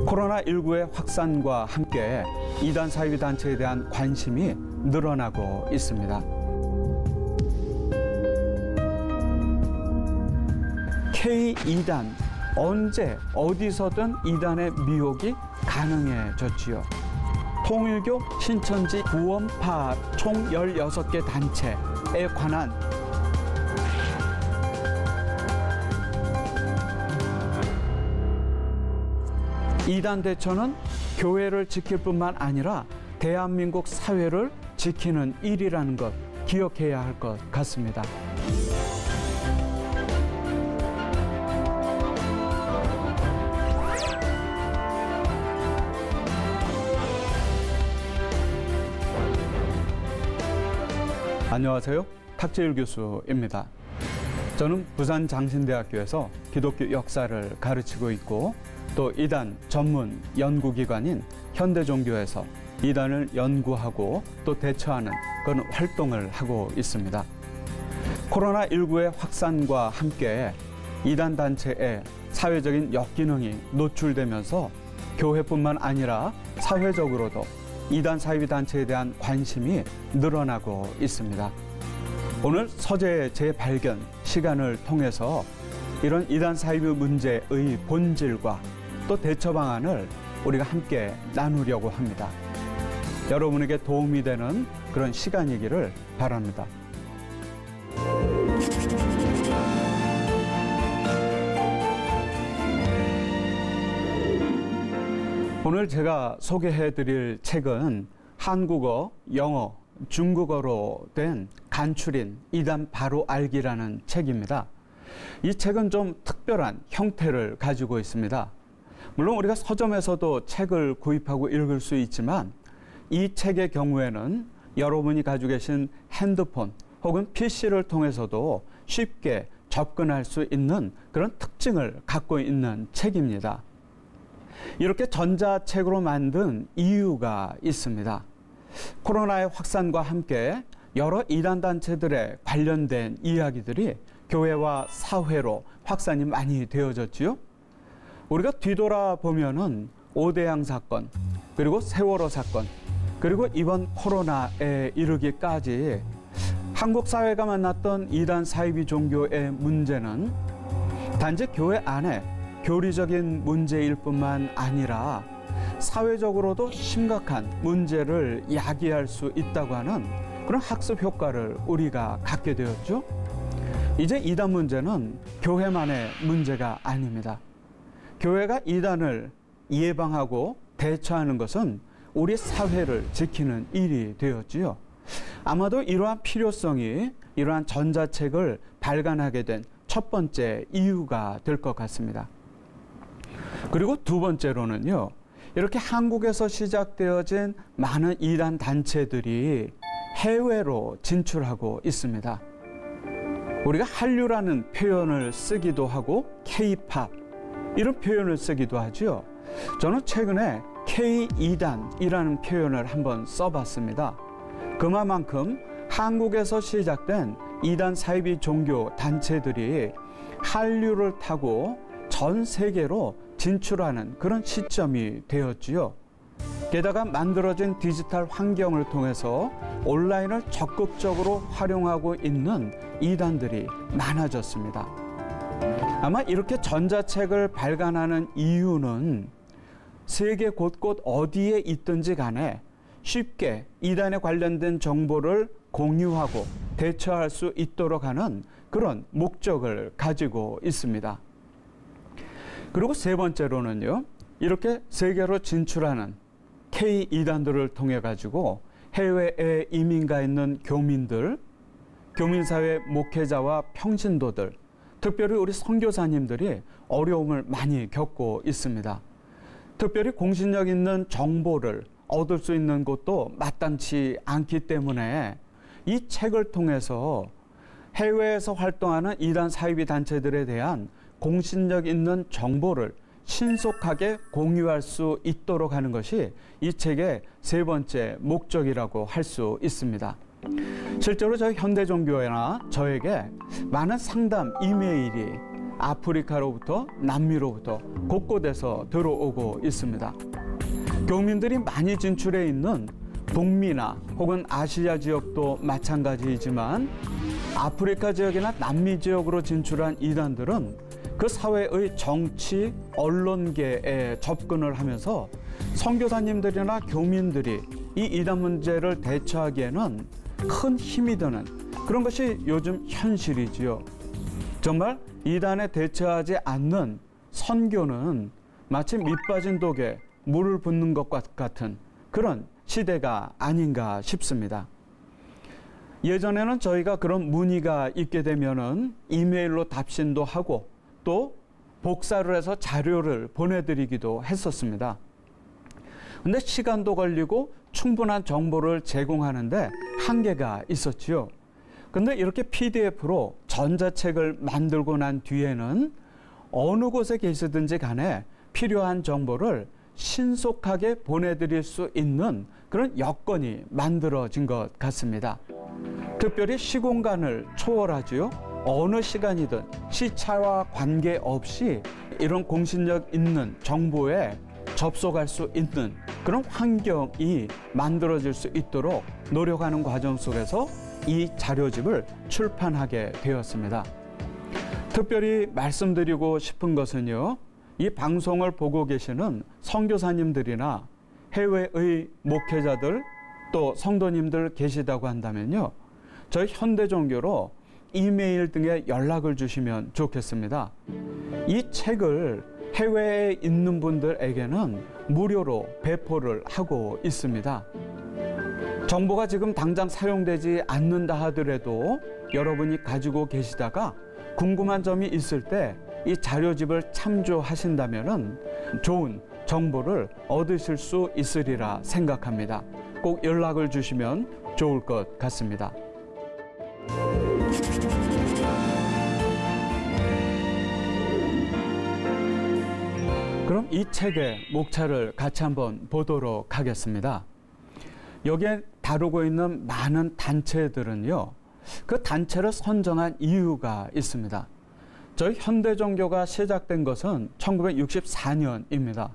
코로나19의 확산과 함께 이단 사이비 단체에 대한 관심이 늘어나고 있습니다. K2단, 언제 어디서든 이단의 미혹이 가능해졌지요. 통일교, 신천지, 구원파 총 16개 단체에 관한 이단 대처는 교회를 지킬 뿐만 아니라 대한민국 사회를 지키는 일이라는 것 기억해야 할 것 같습니다. 안녕하세요. 탁재일 교수입니다. 저는 부산장신대학교에서 기독교 역사를 가르치고 있고 또 이단 전문 연구기관인 현대종교에서 이단을 연구하고 또 대처하는 그런 활동을 하고 있습니다. 코로나19의 확산과 함께 이단 단체의 사회적인 역기능이 노출되면서 교회뿐만 아니라 사회적으로도 이단 사이비 단체에 대한 관심이 늘어나고 있습니다. 오늘 서재의 재발견 시간을 통해서 이런 이단 사이비 문제의 본질과 또 대처 방안을 우리가 함께 나누려고 합니다. 여러분에게 도움이 되는 그런 시간이기를 바랍니다. 오늘 제가 소개해드릴 책은 한국어, 영어, 중국어로 된 간추린 이단 바로 알기라는 책입니다. 이 책은 좀 특별한 형태를 가지고 있습니다. 물론 우리가 서점에서도 책을 구입하고 읽을 수 있지만 이 책의 경우에는 여러분이 가지고 계신 핸드폰 혹은 PC를 통해서도 쉽게 접근할 수 있는 그런 특징을 갖고 있는 책입니다. 이렇게 전자책으로 만든 이유가 있습니다. 코로나의 확산과 함께 여러 이단 단체들에 관련된 이야기들이 교회와 사회로 확산이 많이 되어졌지요. 우리가 뒤돌아보면은 오대양 사건, 그리고 세월호 사건, 그리고 이번 코로나에 이르기까지 한국 사회가 만났던 이단 사이비 종교의 문제는 단지 교회 안에 교리적인 문제일 뿐만 아니라 사회적으로도 심각한 문제를 야기할 수 있다고 하는 그런 학습 효과를 우리가 갖게 되었죠. 이제 이단 문제는 교회만의 문제가 아닙니다. 교회가 이단을 예방하고 대처하는 것은 우리 사회를 지키는 일이 되었지요. 아마도 이러한 필요성이 이러한 전자책을 발간하게 된 첫 번째 이유가 될 것 같습니다. 그리고 두 번째로는요, 이렇게 한국에서 시작되어진 많은 이단 단체들이 해외로 진출하고 있습니다. 우리가 한류라는 표현을 쓰기도 하고 K-팝 이런 표현을 쓰기도 하죠. 저는 최근에 K2단이라는 표현을 한번 써봤습니다. 그만큼 한국에서 시작된 이단 사이비 종교 단체들이 한류를 타고 전 세계로 진출하는 그런 시점이 되었지요. 게다가 만들어진 디지털 환경을 통해서 온라인을 적극적으로 활용하고 있는 이단들이 많아졌습니다. 아마 이렇게 전자책을 발간하는 이유는 세계 곳곳 어디에 있든지 간에 쉽게 이단에 관련된 정보를 공유하고 대처할 수 있도록 하는 그런 목적을 가지고 있습니다. 그리고 세 번째로는요, 이렇게 세계로 진출하는 K2단들을 통해 가지고 해외에 이민 가 있는 교민들, 교민사회 목회자와 평신도들, 특별히 우리 선교사님들이 어려움을 많이 겪고 있습니다. 특별히 공신력 있는 정보를 얻을 수 있는 곳도 마땅치 않기 때문에 이 책을 통해서 해외에서 활동하는 이단 사이비 단체들에 대한 공신력 있는 정보를 신속하게 공유할 수 있도록 하는 것이 이 책의 세 번째 목적이라고 할 수 있습니다. 실제로 저희 현대종교회나 저에게 많은 상담 이메일이 아프리카로부터 남미로부터 곳곳에서 들어오고 있습니다. 교민들이 많이 진출해 있는 북미나 혹은 아시아 지역도 마찬가지이지만 아프리카 지역이나 남미 지역으로 진출한 이단들은 그 사회의 정치, 언론계에 접근을 하면서 선교사님들이나 교민들이 이 이단 문제를 대처하기에는 큰 힘이 되는 그런 것이 요즘 현실이지요. 정말 이단에 대처하지 않는 선교는 마치 밑빠진 독에 물을 붓는 것과 같은 그런 시대가 아닌가 싶습니다. 예전에는 저희가 그런 문의가 있게 되면은 이메일로 답신도 하고 또 복사를 해서 자료를 보내드리기도 했었습니다. 근데 시간도 걸리고 충분한 정보를 제공하는데 한계가 있었지요. 근데 이렇게 PDF로 전자책을 만들고 난 뒤에는 어느 곳에 계시든지 간에 필요한 정보를 신속하게 보내드릴 수 있는 그런 여건이 만들어진 것 같습니다. 특별히 시공간을 초월하지요. 어느 시간이든 시차와 관계없이 이런 공신력 있는 정보에 접속할 수 있는 그런 환경이 만들어질 수 있도록 노력하는 과정 속에서 이 자료집을 출판하게 되었습니다. 특별히 말씀드리고 싶은 것은요. 이 방송을 보고 계시는 선교사님들이나 해외의 목회자들 또 성도님들 계시다고 한다면요. 저희 현대종교로 이메일 등에 연락을 주시면 좋겠습니다. 이 책을 해외에 있는 분들에게는 무료로 배포를 하고 있습니다. 정보가 지금 당장 사용되지 않는다 하더라도 여러분이 가지고 계시다가 궁금한 점이 있을 때 이 자료집을 참조하신다면은 좋은 정보를 얻으실 수 있으리라 생각합니다. 꼭 연락을 주시면 좋을 것 같습니다. 그럼 이 책의 목차를 같이 한번 보도록 하겠습니다. 여기에 다루고 있는 많은 단체들은요, 그 단체를 선정한 이유가 있습니다. 저희 현대종교가 시작된 것은 1964년입니다.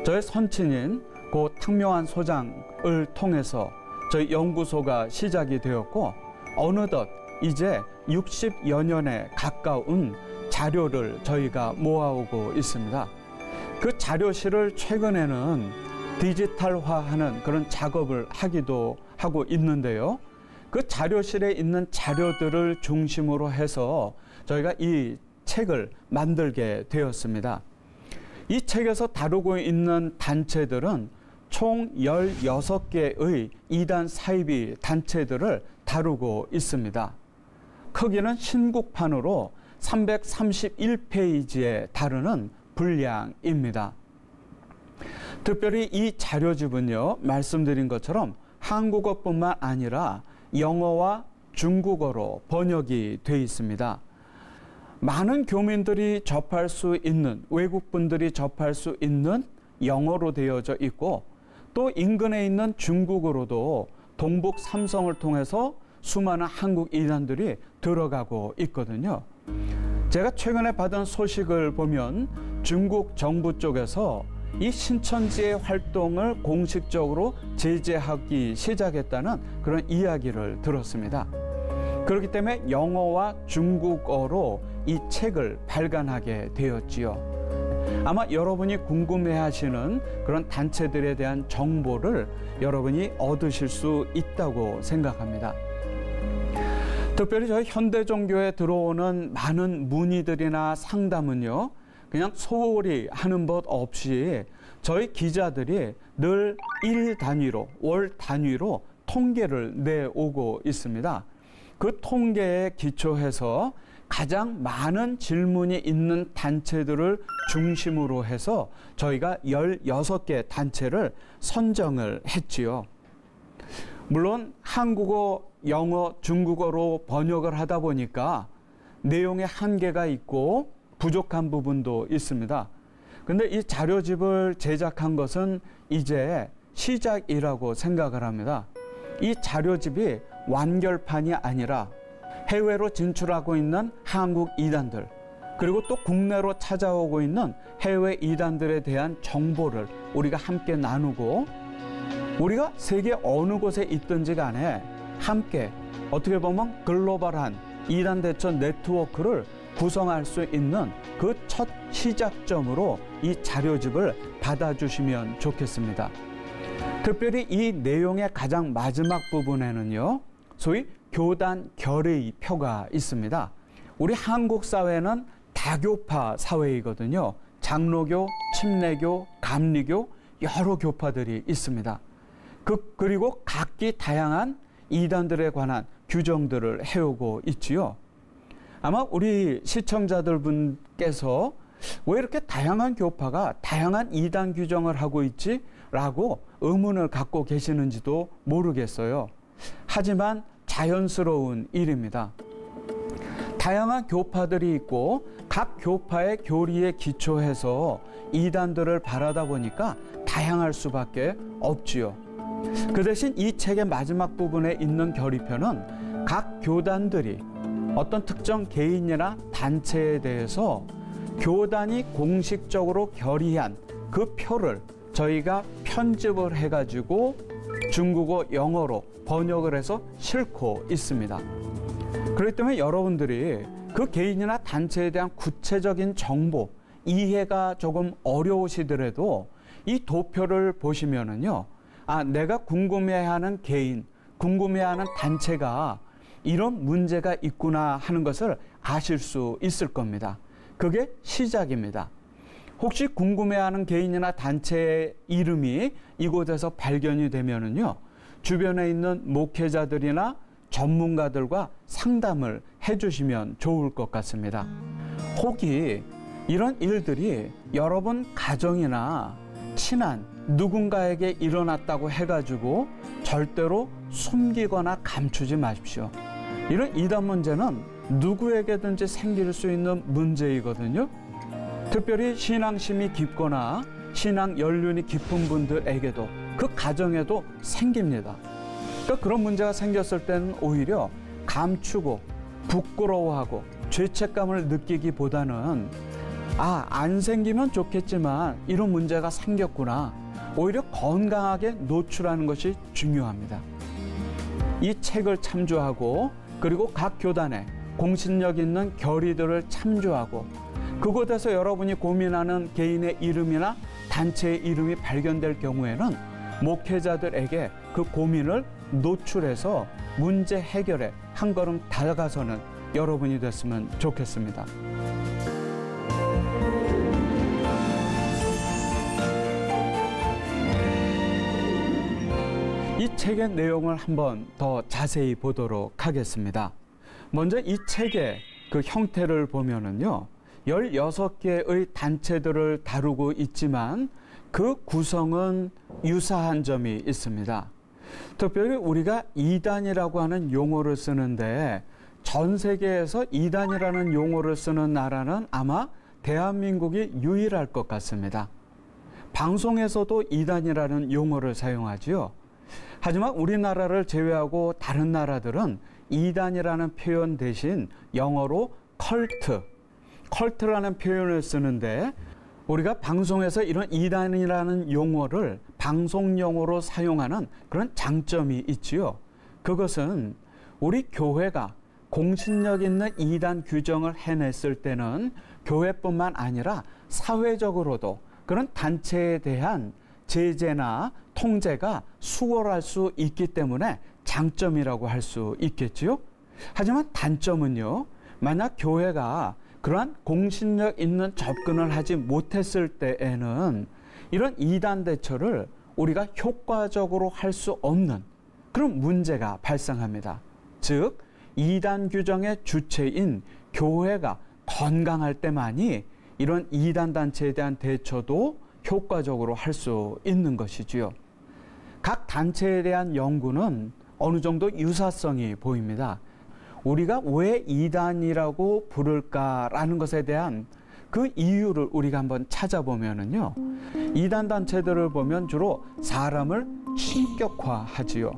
저희 선친인 고 탕명환 소장을 통해서 저희 연구소가 시작이 되었고 어느덧 이제 60여 년에 가까운 자료를 저희가 모아오고 있습니다. 그 자료실을 최근에는 디지털화하는 그런 작업을 하기도 하고 있는데요. 그 자료실에 있는 자료들을 중심으로 해서 저희가 이 책을 만들게 되었습니다. 이 책에서 다루고 있는 단체들은 총 16개의 이단 사이비 단체들을 다루고 있습니다. 크기는 신국판으로 331페이지에 다루는 분량입니다. 특별히 이 자료집은요, 말씀드린 것처럼 한국어뿐만 아니라 영어와 중국어로 번역이 되어 있습니다. 많은 교민들이 접할 수 있는, 외국분들이 접할 수 있는 영어로 되어져 있고 또 인근에 있는 중국어로도 동북 삼성을 통해서 수많은 한국 이단들이 들어가고 있거든요. 제가 최근에 받은 소식을 보면 중국 정부 쪽에서 이 신천지의 활동을 공식적으로 제재하기 시작했다는 그런 이야기를 들었습니다. 그렇기 때문에 영어와 중국어로 이 책을 발간하게 되었지요. 아마 여러분이 궁금해하시는 그런 단체들에 대한 정보를 여러분이 얻으실 수 있다고 생각합니다. 특별히 저희 현대종교에 들어오는 많은 문의들이나 상담은요, 그냥 소홀히 하는 것 없이 저희 기자들이 늘 일 단위로, 월 단위로 통계를 내오고 있습니다. 그 통계에 기초해서 가장 많은 질문이 있는 단체들을 중심으로 해서 저희가 16개 단체를 선정을 했지요. 물론 한국어, 영어, 중국어로 번역을 하다 보니까 내용에 한계가 있고 부족한 부분도 있습니다. 근데 이 자료집을 제작한 것은 이제 시작이라고 생각을 합니다. 이 자료집이 완결판이 아니라 해외로 진출하고 있는 한국 이단들 그리고 또 국내로 찾아오고 있는 해외 이단들에 대한 정보를 우리가 함께 나누고 우리가 세계 어느 곳에 있든지 간에 함께 어떻게 보면 글로벌한 이단 대처 네트워크를 구성할 수 있는 그 첫 시작점으로 이 자료집을 받아주시면 좋겠습니다. 특별히 이 내용의 가장 마지막 부분에는요, 소위 교단 결의 표가 있습니다. 우리 한국 사회는 다교파 사회이거든요. 장로교, 침례교, 감리교 여러 교파들이 있습니다. 그리고 각기 다양한 이단들에 관한 규정들을 해오고 있지요. 아마 우리 시청자들 분께서 왜 이렇게 다양한 교파가 다양한 이단 규정을 하고 있지? 라고 의문을 갖고 계시는지도 모르겠어요. 하지만 자연스러운 일입니다. 다양한 교파들이 있고 각 교파의 교리에 기초해서 이단들을 바라다 보니까 다양할 수밖에 없지요. 그 대신 이 책의 마지막 부분에 있는 결의표는 각 교단들이 어떤 특정 개인이나 단체에 대해서 교단이 공식적으로 결의한 그 표를 저희가 편집을 해가지고 중국어, 영어로 번역을 해서 싣고 있습니다. 그렇기 때문에 여러분들이 그 개인이나 단체에 대한 구체적인 정보, 이해가 조금 어려우시더라도 이 도표를 보시면은요, 아, 내가 궁금해하는 개인, 궁금해하는 단체가 이런 문제가 있구나 하는 것을 아실 수 있을 겁니다. 그게 시작입니다. 혹시 궁금해하는 개인이나 단체의 이름이 이곳에서 발견이 되면은요, 주변에 있는 목회자들이나 전문가들과 상담을 해주시면 좋을 것 같습니다. 혹이 이런 일들이 여러분 가정이나 친한 누군가에게 일어났다고 해가지고 절대로 숨기거나 감추지 마십시오. 이런 이단 문제는 누구에게든지 생길 수 있는 문제이거든요. 특별히 신앙심이 깊거나 신앙 연륜이 깊은 분들에게도 그 가정에도 생깁니다. 그러니까 그런 문제가 생겼을 때는 오히려 감추고 부끄러워하고 죄책감을 느끼기보다는 아, 안 생기면 좋겠지만 이런 문제가 생겼구나. 오히려 건강하게 노출하는 것이 중요합니다. 이 책을 참조하고 그리고 각 교단의 공신력 있는 결의들을 참조하고 그곳에서 여러분이 고민하는 개인의 이름이나 단체의 이름이 발견될 경우에는 목회자들에게 그 고민을 노출해서 문제 해결에 한 걸음 다가서는 여러분이 됐으면 좋겠습니다. 이 책의 내용을 한번 더 자세히 보도록 하겠습니다. 먼저 이 책의 그 형태를 보면은요, 16개의 단체들을 다루고 있지만 그 구성은 유사한 점이 있습니다. 특별히 우리가 이단이라고 하는 용어를 쓰는데 전 세계에서 이단이라는 용어를 쓰는 나라는 아마 대한민국이 유일할 것 같습니다. 방송에서도 이단이라는 용어를 사용하지요. 하지만 우리나라를 제외하고 다른 나라들은 이단이라는 표현 대신 영어로 컬트라는 표현을 쓰는데 우리가 방송에서 이런 이단이라는 용어를 방송용어로 사용하는 그런 장점이 있지요. 그것은 우리 교회가 공신력 있는 이단 규정을 해냈을 때는 교회뿐만 아니라 사회적으로도 그런 단체에 대한 제재나 통제가 수월할 수 있기 때문에 장점이라고 할 수 있겠지요. 하지만 단점은요, 만약 교회가 그러한 공신력 있는 접근을 하지 못했을 때에는 이런 이단 대처를 우리가 효과적으로 할 수 없는 그런 문제가 발생합니다. 즉, 이단 규정의 주체인 교회가 건강할 때만이 이런 이단 단체에 대한 대처도 효과적으로 할 수 있는 것이지요. 각 단체에 대한 연구는 어느 정도 유사성이 보입니다. 우리가 왜 이단이라고 부를까라는 것에 대한 그 이유를 우리가 한번 찾아보면은요, 이단 단체들을 보면 주로 사람을 신격화하지요.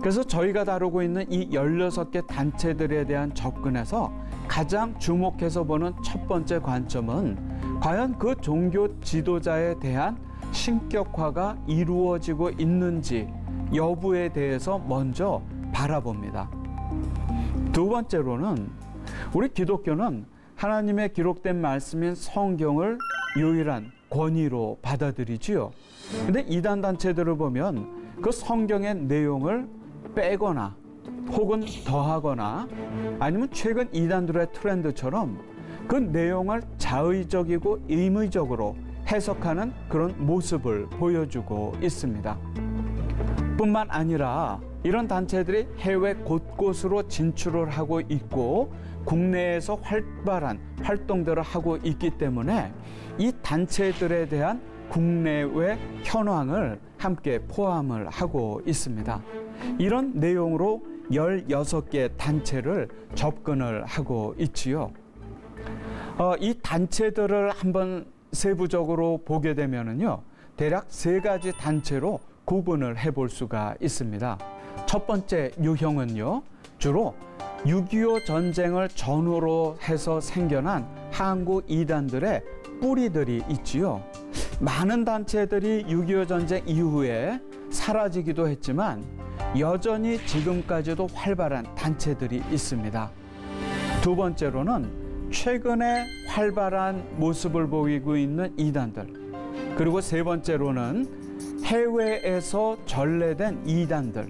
그래서 저희가 다루고 있는 이 16개 단체들에 대한 접근에서 가장 주목해서 보는 첫 번째 관점은 과연 그 종교 지도자에 대한 신격화가 이루어지고 있는지 여부에 대해서 먼저 바라봅니다. 두 번째로는 우리 기독교는 하나님의 기록된 말씀인 성경을 유일한 권위로 받아들이지요. 근데 이단 단체들을 보면 그 성경의 내용을 빼거나 혹은 더하거나 아니면 최근 이단들의 트렌드처럼 그 내용을 자의적이고 임의적으로 해석하는 그런 모습을 보여주고 있습니다. 뿐만 아니라 이런 단체들이 해외 곳곳으로 진출을 하고 있고 국내에서 활발한 활동들을 하고 있기 때문에 이 단체들에 대한 국내외 현황을 함께 포함을 하고 있습니다. 이런 내용으로 16개 단체를 접근을 하고 있지요. 이 단체들을 한번 세부적으로 보게 되면은요, 대략 3가지 단체로 구분을 해볼 수가 있습니다. 첫 번째 유형은요, 주로 6.25 전쟁을 전후로 해서 생겨난 한국 이단들의 뿌리들이 있지요. 많은 단체들이 6.25 전쟁 이후에 사라지기도 했지만 여전히 지금까지도 활발한 단체들이 있습니다. 두 번째로는 최근에 활발한 모습을 보이고 있는 이단들, 그리고 세 번째로는 해외에서 전래된 이단들,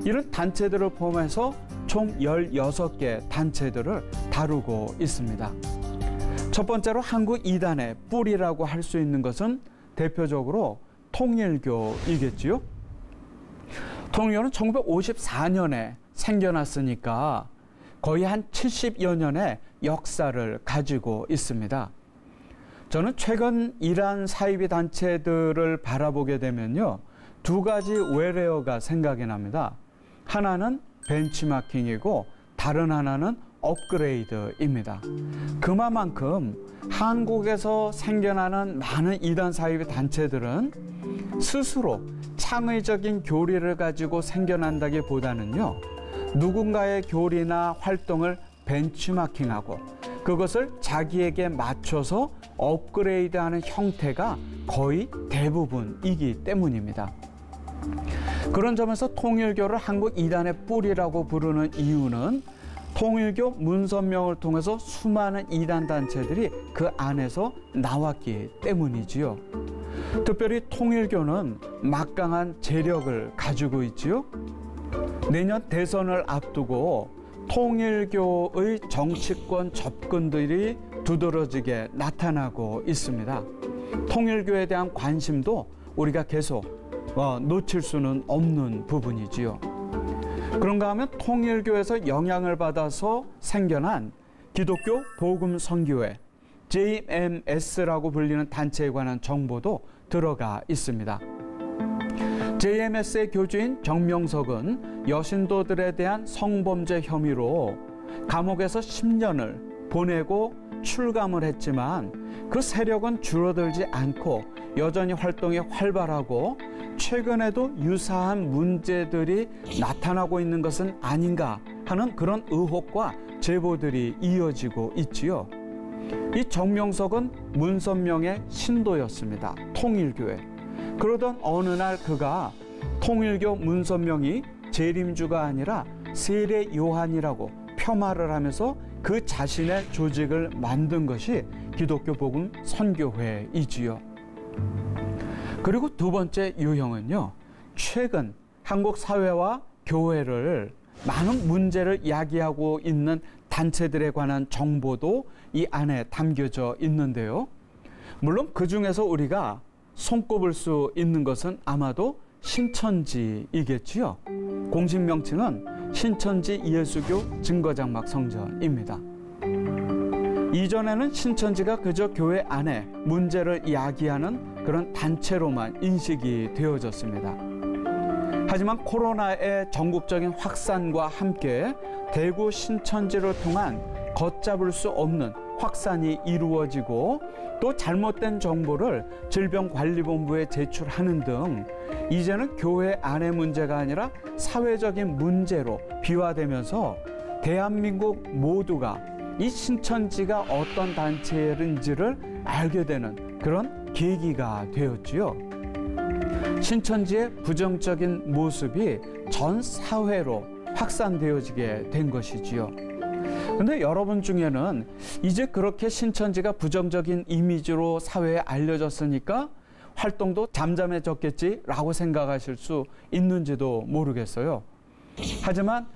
이런 단체들을 포함해서 총 16개 단체들을 다루고 있습니다. 첫 번째로 한국 이단의 뿌리라고 할 수 있는 것은 대표적으로 통일교이겠지요. 통일교는 1954년에 생겨났으니까 거의 한 70여 년의 역사를 가지고 있습니다. 저는 최근 이란 사이비 단체들을 바라보게 되면요, 2가지 외래어가 생각이 납니다. 하나는 벤치마킹이고 다른 하나는 업그레이드입니다. 그만큼 한국에서 생겨나는 많은 이단 사이비 단체들은 스스로 창의적인 교리를 가지고 생겨난다기보다는요, 누군가의 교리나 활동을 벤치마킹하고 그것을 자기에게 맞춰서 업그레이드하는 형태가 거의 대부분이기 때문입니다. 그런 점에서 통일교를 한국 이단의 뿌리라고 부르는 이유는 통일교 문선명을 통해서 수많은 이단 단체들이 그 안에서 나왔기 때문이지요. 특별히 통일교는 막강한 재력을 가지고 있지요. 내년 대선을 앞두고 통일교의 정치권 접근들이 두드러지게 나타나고 있습니다. 통일교에 대한 관심도 우리가 계속 놓칠 수는 없는 부분이지요. 그런가 하면 통일교에서 영향을 받아서 생겨난 기독교 복음선교회 JMS라고 불리는 단체에 관한 정보도 들어가 있습니다. JMS의 교주인 정명석은 여신도들에 대한 성범죄 혐의로 감옥에서 10년을 보내고 출감을 했지만 그 세력은 줄어들지 않고 여전히 활동이 활발하고 최근에도 유사한 문제들이 나타나고 있는 것은 아닌가 하는 그런 의혹과 제보들이 이어지고 있지요. 이 정명석은 문선명의 신도였습니다. 통일교회. 그러던 어느 날 그가 통일교 문선명이 재림주가 아니라 세례 요한이라고 폄하를 하면서 그 자신의 조직을 만든 것이 기독교 복음 선교회이지요. 그리고 두 번째 유형은요, 최근 한국 사회와 교회를 많은 문제를 야기하고 있는 단체들에 관한 정보도 이 안에 담겨져 있는데요. 물론 그 중에서 우리가 손꼽을 수 있는 것은 아마도 신천지이겠지요. 공식 명칭은 신천지 예수교 증거장막 성전입니다. 이전에는 신천지가 그저 교회 안에 문제를 야기하는 그런 단체로만 인식이 되어졌습니다. 하지만 코로나의 전국적인 확산과 함께 대구 신천지를 통한 걷잡을 수 없는 확산이 이루어지고 또 잘못된 정보를 질병관리본부에 제출하는 등 이제는 교회 안의 문제가 아니라 사회적인 문제로 비화되면서 대한민국 모두가 이 신천지가 어떤 단체인지를 알게 되는 그런 계기가 되었지요. 신천지의 부정적인 모습이 전 사회로 확산되어지게 된 것이지요. 근데 여러분 중에는 이제 그렇게 신천지가 부정적인 이미지로 사회에 알려졌으니까 활동도 잠잠해졌겠지라고 생각하실 수 있는지도 모르겠어요. 하지만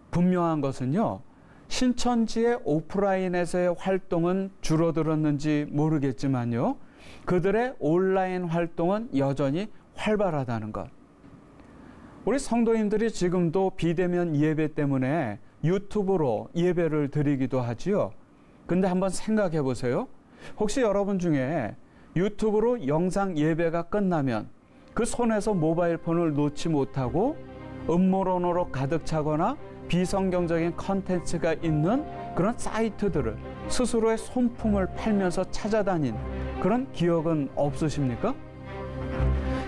분명한 것은요, 신천지의 오프라인에서의 활동은 줄어들었는지 모르겠지만요, 그들의 온라인 활동은 여전히 활발하다는 것. 우리 성도님들이 지금도 비대면 예배 때문에 유튜브로 예배를 드리기도 하지요. 근데 한번 생각해 보세요. 혹시 여러분 중에 유튜브로 영상 예배가 끝나면 그 손에서 모바일 폰을 놓지 못하고 음모론으로 가득 차거나 비성경적인 컨텐츠가 있는 그런 사이트들을 스스로의 손품을 팔면서 찾아다닌 그런 기억은 없으십니까?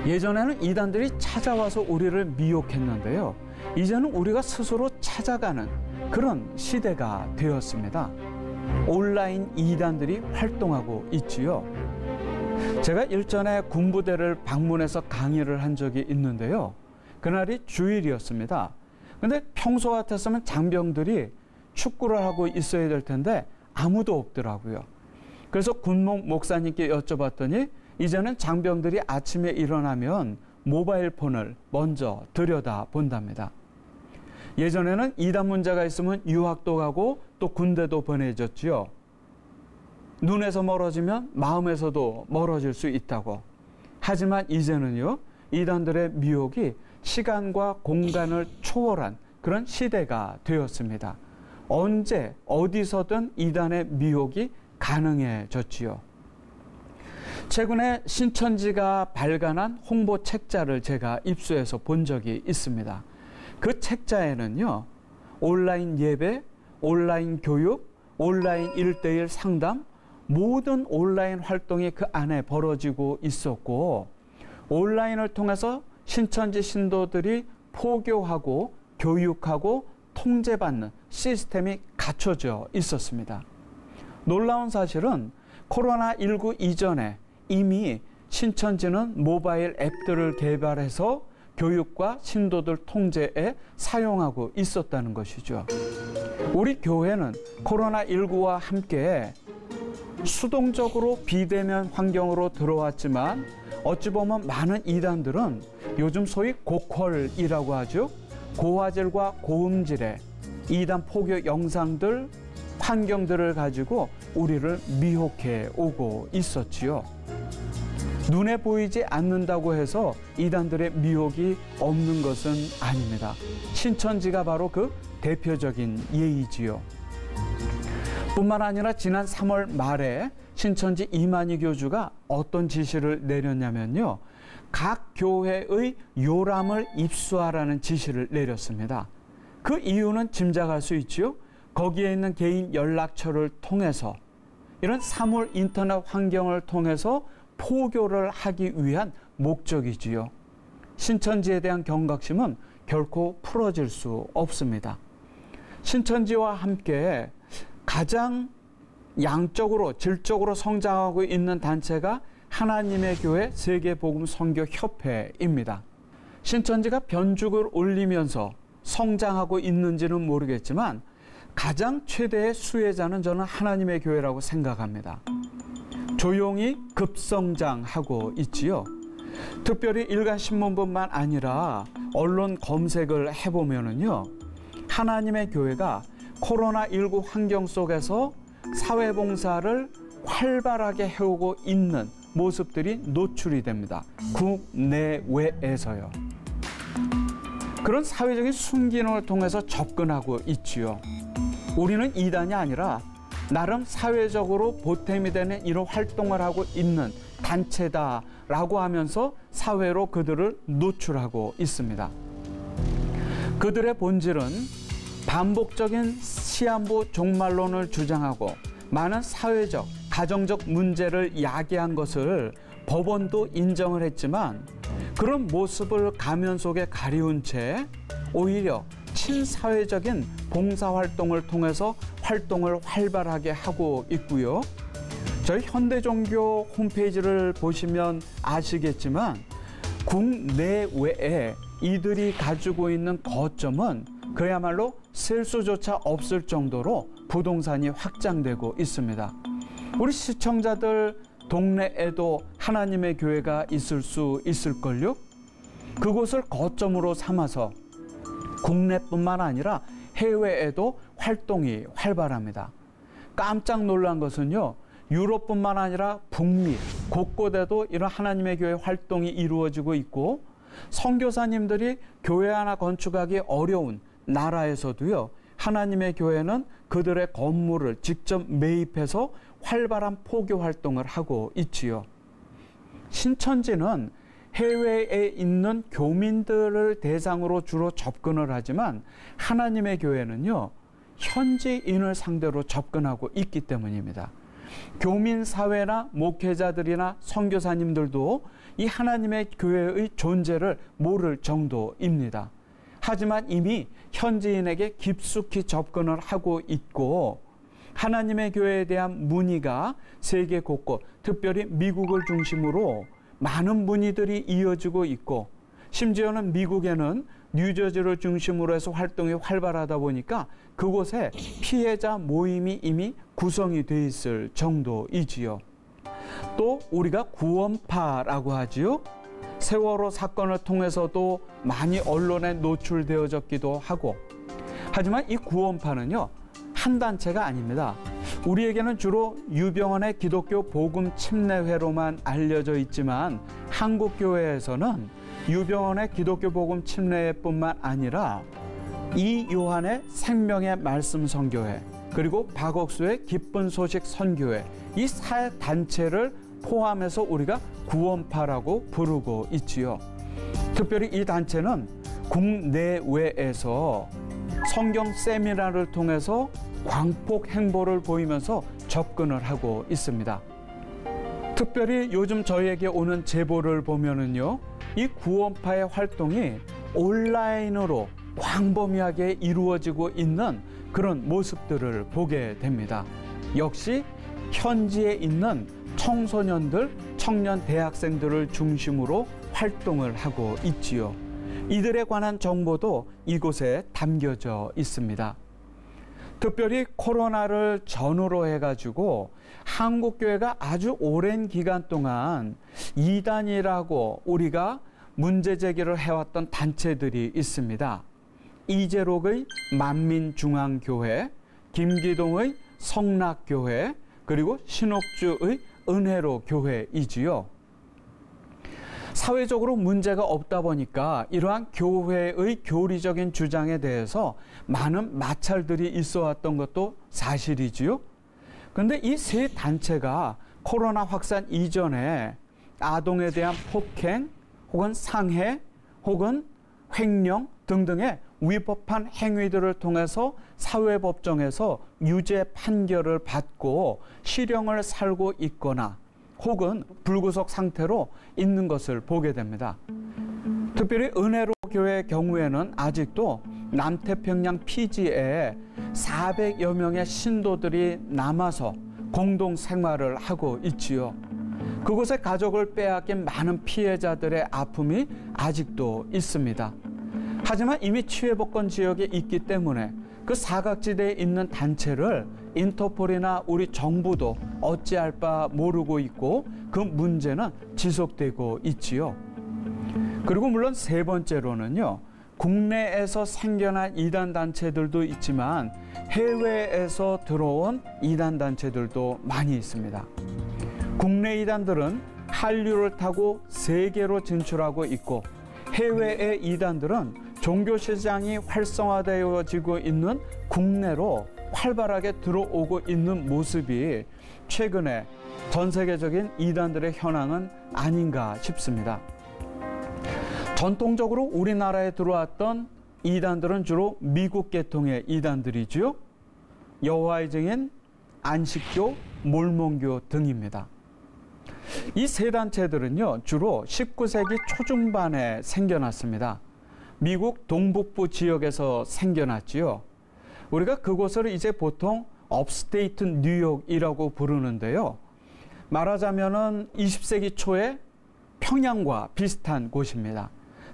예전에는 이단들이 찾아와서 우리를 미혹했는데요. 이제는 우리가 스스로 찾아가는 그런 시대가 되었습니다. 온라인 이단들이 활동하고 있지요. 제가 일전에 군부대를 방문해서 강의를 한 적이 있는데요. 그날이 주일이었습니다. 근데 평소 같았으면 장병들이 축구를 하고 있어야 될 텐데 아무도 없더라고요. 그래서 군목 목사님께 여쭤봤더니 이제는 장병들이 아침에 일어나면 모바일 폰을 먼저 들여다 본답니다. 예전에는 이단 문제가 있으면 유학도 가고 또 군대도 보내졌지요. 눈에서 멀어지면 마음에서도 멀어질 수 있다고. 하지만 이제는요, 이단들의 미혹이 시간과 공간을 초월한 그런 시대가 되었습니다. 언제 어디서든 이단의 미혹이 가능해졌지요. 최근에 신천지가 발간한 홍보 책자를 제가 입수해서 본 적이 있습니다. 그 책자에는요, 온라인 예배, 온라인 교육, 온라인 1:1 상담, 모든 온라인 활동이 그 안에 벌어지고 있었고, 온라인을 통해서 신천지 신도들이 포교하고 교육하고 통제받는 시스템이 갖춰져 있었습니다. 놀라운 사실은 코로나19 이전에 이미 신천지는 모바일 앱들을 개발해서 교육과 신도들 통제에 사용하고 있었다는 것이죠. 우리 교회는 코로나19와 함께 수동적으로 비대면 환경으로 들어왔지만 어찌 보면 많은 이단들은 요즘 소위 고퀄이라고 하죠. 고화질과 고음질의 이단 포교 영상들, 환경들을 가지고 우리를 미혹해 오고 있었지요. 눈에 보이지 않는다고 해서 이단들의 미혹이 없는 것은 아닙니다. 신천지가 바로 그 대표적인 예이지요. 뿐만 아니라 지난 3월 말에 신천지 이만희 교주가 어떤 지시를 내렸냐면요. 각 교회의 요람을 입수하라는 지시를 내렸습니다. 그 이유는 짐작할 수 있지요. 거기에 있는 개인 연락처를 통해서 이런 사물 인터넷 환경을 통해서 포교를 하기 위한 목적이지요. 신천지에 대한 경각심은 결코 풀어질 수 없습니다. 신천지와 함께 가장 양적으로 질적으로 성장하고 있는 단체가 하나님의 교회 세계복음선교협회입니다. 신천지가 변죽을 올리면서 성장하고 있는지는 모르겠지만 가장 최대의 수혜자는 저는 하나님의 교회라고 생각합니다. 조용히 급성장하고 있지요. 특별히 일간신문뿐만 아니라 언론 검색을 해보면은요, 하나님의 교회가 코로나19 환경 속에서 사회봉사를 활발하게 해오고 있는 모습들이 노출이 됩니다. 국내외에서요. 그런 사회적인 순기능을 통해서 접근하고 있지요. 우리는 이단이 아니라 나름 사회적으로 보탬이 되는 이런 활동을 하고 있는 단체다라고 하면서 사회로 그들을 노출하고 있습니다. 그들의 본질은 반복적인 시한부 종말론을 주장하고 많은 사회적, 가정적 문제를 야기한 것을 법원도 인정을 했지만 그런 모습을 가면 속에 가리운 채 오히려 친사회적인 봉사활동을 통해서 활동을 활발하게 하고 있고요. 저희 현대종교 홈페이지를 보시면 아시겠지만 국내외에 이들이 가지고 있는 거점은 그야말로 셀 수조차 없을 정도로 부동산이 확장되고 있습니다. 우리 시청자들 동네에도 하나님의 교회가 있을 수 있을걸요? 그곳을 거점으로 삼아서 국내뿐만 아니라 해외에도 활동이 활발합니다. 깜짝 놀란 것은요, 유럽뿐만 아니라 북미 곳곳에도 이런 하나님의 교회 활동이 이루어지고 있고, 선교사님들이 교회 하나 건축하기 어려운 나라에서도요, 하나님의 교회는 그들의 건물을 직접 매입해서 활발한 포교 활동을 하고 있지요. 신천지는 해외에 있는 교민들을 대상으로 주로 접근을 하지만 하나님의 교회는요, 현지인을 상대로 접근하고 있기 때문입니다. 교민사회나 목회자들이나 선교사님들도 이 하나님의 교회의 존재를 모를 정도입니다. 하지만 이미 현지인에게 깊숙이 접근을 하고 있고, 하나님의 교회에 대한 문의가 세계 곳곳, 특별히 미국을 중심으로 많은 문의들이 이어지고 있고, 심지어는 미국에는 뉴저지를 중심으로 해서 활동이 활발하다 보니까 그곳에 피해자 모임이 이미 구성이 돼 있을 정도이지요. 또 우리가 구원파라고 하지요. 세월호 사건을 통해서도 많이 언론에 노출되어졌기도 하고, 하지만 이 구원파는요, 한 단체가 아닙니다. 우리에게는 주로 유병헌의 기독교 복음 침례회로만 알려져 있지만, 한국 교회에서는 유병헌의 기독교 복음 침례회뿐만 아니라 이요한의 생명의 말씀 선교회, 그리고 박옥수의 기쁜 소식 선교회, 이 세 단체를 포함해서 우리가 구원파라고 부르고 있지요. 특별히 이 단체는 국내외에서 성경 세미나를 통해서 광폭 행보를 보이면서 접근을 하고 있습니다. 특별히 요즘 저희에게 오는 제보를 보면은요, 이 구원파의 활동이 온라인으로 광범위하게 이루어지고 있는 그런 모습들을 보게 됩니다. 역시 현지에 있는 청소년들, 청년 대학생들을 중심으로 활동을 하고 있지요. 이들에 관한 정보도 이곳에 담겨져 있습니다. 특별히 코로나를 전후로 해가지고 한국교회가 아주 오랜 기간 동안 이단이라고 우리가 문제 제기를 해왔던 단체들이 있습니다. 이재록의 만민중앙교회, 김기동의 성락교회, 그리고 신옥주의 은혜로 교회이지요. 사회적으로 문제가 없다 보니까 이러한 교회의 교리적인 주장에 대해서 많은 마찰들이 있어 왔던 것도 사실이지요. 그런데 이 세 단체가 코로나 확산 이전에 아동에 대한 폭행, 혹은 상해, 혹은 횡령 등등의 위법한 행위들을 통해서 사회법정에서 유죄 판결을 받고 실형을 살고 있거나 혹은 불구속 상태로 있는 것을 보게 됩니다. 특별히 은혜로 교회의 경우에는 아직도 남태평양 피지에 400여 명의 신도들이 남아서 공동 생활을 하고 있지요. 그곳의 가족을 빼앗긴 많은 피해자들의 아픔이 아직도 있습니다. 하지만 이미 치외복권 지역에 있기 때문에 그 사각지대에 있는 단체를 인터폴이나 우리 정부도 어찌할 바 모르고 있고, 그 문제는 지속되고 있지요. 그리고 물론 세 번째로는요, 국내에서 생겨난 이단 단체들도 있지만 해외에서 들어온 이단 단체들도 많이 있습니다. 국내 이단들은 한류를 타고 세계로 진출하고 있고, 해외의 이단들은 종교 시장이 활성화되어지고 있는 국내로 활발하게 들어오고 있는 모습이 최근에 전 세계적인 이단들의 현황은 아닌가 싶습니다. 전통적으로 우리나라에 들어왔던 이단들은 주로 미국 계통의 이단들이지요. 여호와의 증인, 안식교, 몰몬교 등입니다. 이 세 단체들은요, 주로 19세기 초중반에 생겨났습니다. 미국 동북부 지역에서 생겨났지요. 우리가 그곳을 이제 보통 업스테이트 뉴욕이라고 부르는데요. 말하자면은 20세기 초에 평양과 비슷한 곳입니다.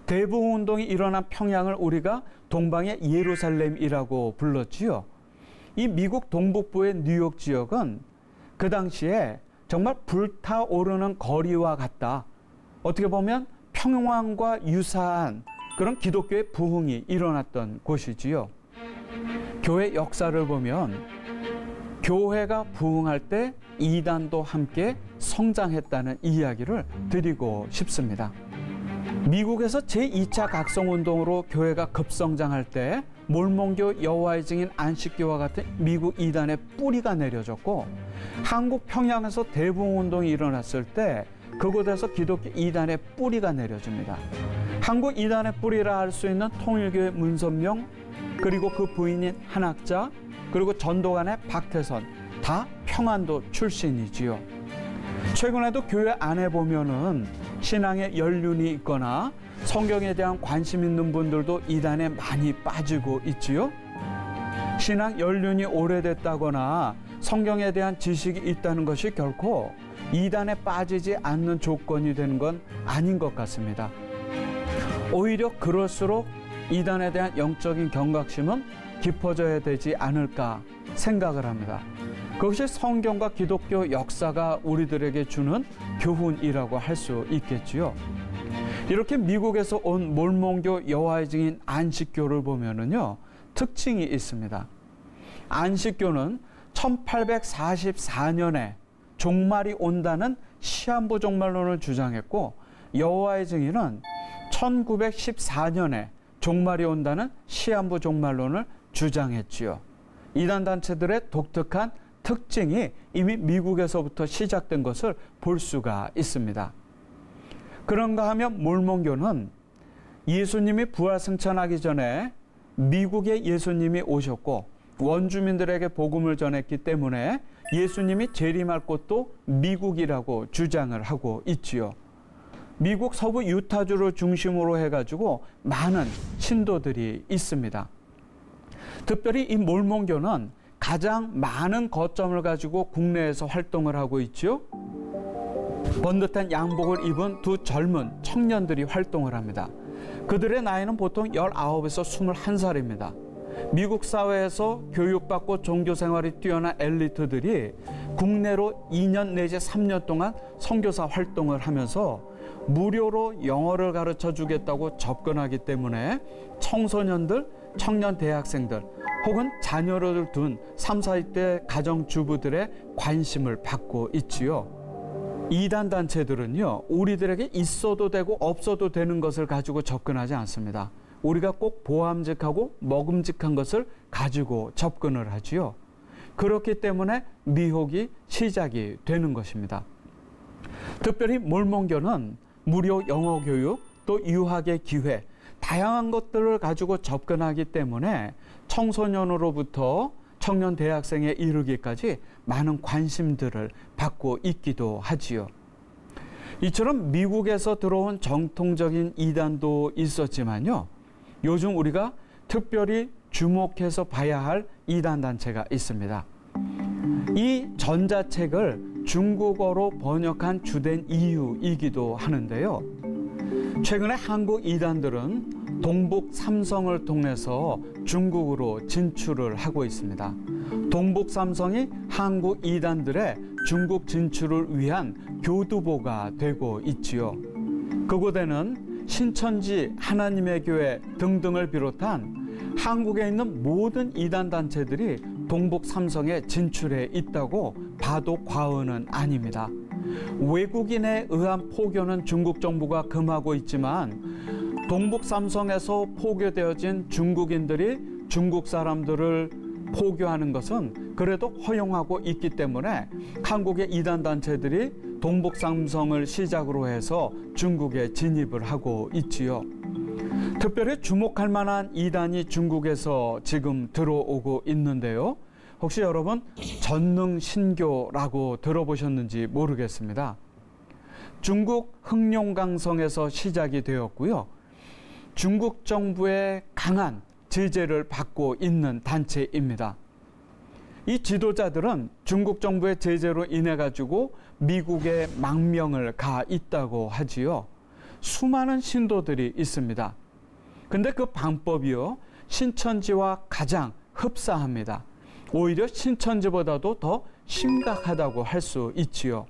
대부흥운동이 일어난 평양을 우리가 동방의 예루살렘이라고 불렀지요. 이 미국 동북부의 뉴욕 지역은 그 당시에 정말 불타오르는 거리와 같다. 어떻게 보면 평양과 유사한 그런 기독교의 부흥이 일어났던 곳이지요. 교회 역사를 보면 교회가 부흥할 때 이단도 함께 성장했다는 이야기를 드리고 싶습니다. 미국에서 제2차 각성운동으로 교회가 급성장할 때 몰몬교, 여호와의 증인, 안식교와 같은 미국 이단의 뿌리가 내려졌고, 한국 평양에서 대부흥운동이 일어났을 때 그곳에서 기독교 이단의 뿌리가 내려집니다. 한국 이단의 뿌리라 할 수 있는 통일교의 문선명, 그리고 그 부인인 한학자, 그리고 전도관의 박태선, 다 평안도 출신이지요. 최근에도 교회 안에 보면은 신앙에 연륜이 있거나 성경에 대한 관심 있는 분들도 이단에 많이 빠지고 있지요. 신앙 연륜이 오래됐다거나 성경에 대한 지식이 있다는 것이 결코 이단에 빠지지 않는 조건이 되는 건 아닌 것 같습니다. 오히려 그럴수록 이단에 대한 영적인 경각심은 깊어져야 되지 않을까 생각을 합니다. 그것이 성경과 기독교 역사가 우리들에게 주는 교훈이라고 할 수 있겠지요. 이렇게 미국에서 온 몰몬교 여호와의 증인 안식교를 보면은요, 특징이 있습니다. 안식교는 1844년에 종말이 온다는 시한부 종말론을 주장했고, 여호와의 증인은 1914년에 종말이 온다는 시한부 종말론을 주장했지요. 이단 단체들의 독특한 특징이 이미 미국에서부터 시작된 것을 볼 수가 있습니다. 그런가 하면 몰몬교는 예수님이 부활승천하기 전에 미국에 예수님이 오셨고 원주민들에게 복음을 전했기 때문에 예수님이 재림할 곳도 미국이라고 주장을 하고 있지요. 미국 서부 유타주를 중심으로 해가지고 많은 신도들이 있습니다. 특별히 이 몰몬교는 가장 많은 거점을 가지고 국내에서 활동을 하고 있죠. 번듯한 양복을 입은 두 젊은 청년들이 활동을 합니다. 그들의 나이는 보통 19에서 21살입니다. 미국 사회에서 교육받고 종교생활이 뛰어난 엘리트들이 국내로 2년 내지 3년 동안 선교사 활동을 하면서 무료로 영어를 가르쳐 주겠다고 접근하기 때문에 청소년들, 청년 대학생들 혹은 자녀를 둔 3, 40대 가정주부들의 관심을 받고 있지요. 이단 단체들은요, 우리들에게 있어도 되고 없어도 되는 것을 가지고 접근하지 않습니다. 우리가 꼭 보암직하고 먹음직한 것을 가지고 접근을 하지요. 그렇기 때문에 미혹이 시작이 되는 것입니다. 특별히 몰몬교는 무료 영어 교육, 또 유학의 기회, 다양한 것들을 가지고 접근하기 때문에 청소년으로부터 청년 대학생에 이르기까지 많은 관심들을 받고 있기도 하지요. 이처럼 미국에서 들어온 정통적인 이단도 있었지만요, 요즘 우리가 특별히 주목해서 봐야 할 이단 단체가 있습니다. 이 전자책을 중국어로 번역한 주된 이유이기도 하는데요. 최근에 한국 이단들은 동북 삼성을 통해서 중국으로 진출을 하고 있습니다. 동북 삼성이 한국 이단들의 중국 진출을 위한 교두보가 되고 있지요. 그곳에는 신천지, 하나님의 교회 등등을 비롯한 한국에 있는 모든 이단 단체들이 동북 삼성에 진출해 있다고 봐도 과언은 아닙니다. 외국인에 의한 포교는 중국 정부가 금하고 있지만 동북 삼성에서 포교되어진 중국인들이 중국 사람들을 포교하는 것은 그래도 허용하고 있기 때문에 한국의 이단 단체들이 동북 삼성을 시작으로 해서 중국에 진입을 하고 있지요. 특별히 주목할 만한 이단이 중국에서 지금 들어오고 있는데요. 혹시 여러분 전능신교라고 들어보셨는지 모르겠습니다. 중국 흑룡강성에서 시작이 되었고요. 중국 정부의 강한 제재를 받고 있는 단체입니다. 이 지도자들은 중국 정부의 제재로 인해 가지고 미국에 망명을 가 있다고 하지요. 수많은 신도들이 있습니다. 근데 그 방법이요, 신천지와 가장 흡사합니다. 오히려 신천지보다도 더 심각하다고 할 수 있지요.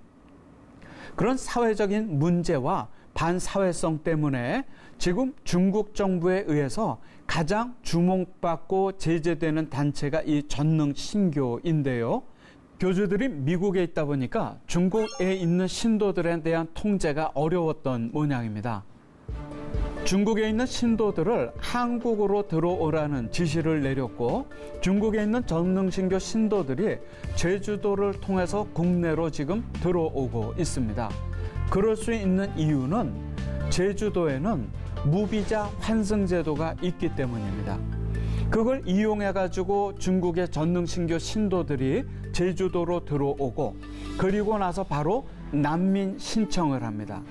그런 사회적인 문제와 반사회성 때문에 지금 중국 정부에 의해서 가장 주목받고 제재되는 단체가 이 전능신교인데요. 교주들이 미국에 있다 보니까 중국에 있는 신도들에 대한 통제가 어려웠던 모양입니다. 중국에 있는 신도들을 한국으로 들어오라는 지시를 내렸고, 중국에 있는 전능신교 신도들이 제주도를 통해서 국내로 지금 들어오고 있습니다. 그럴 수 있는 이유는 제주도에는 무비자 환승 제도가 있기 때문입니다. 그걸 이용해 가지고 중국의 전능신교 신도들이 제주도로 들어오고, 그리고 나서 바로 난민 신청을 합니다.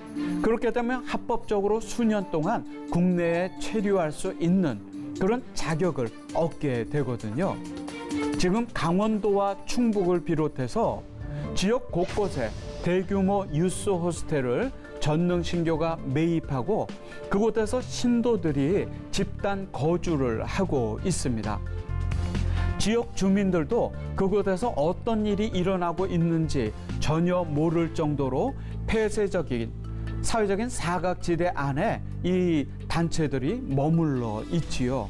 그렇게 되면 합법적으로 수년 동안 국내에 체류할 수 있는 그런 자격을 얻게 되거든요. 지금 강원도와 충북을 비롯해서 지역 곳곳에 대규모 유스 호스텔을 전능신교가 매입하고 그곳에서 신도들이 집단 거주를 하고 있습니다. 지역 주민들도 그곳에서 어떤 일이 일어나고 있는지 전혀 모를 정도로 폐쇄적인 사회적인 사각지대 안에 이 단체들이 머물러 있지요.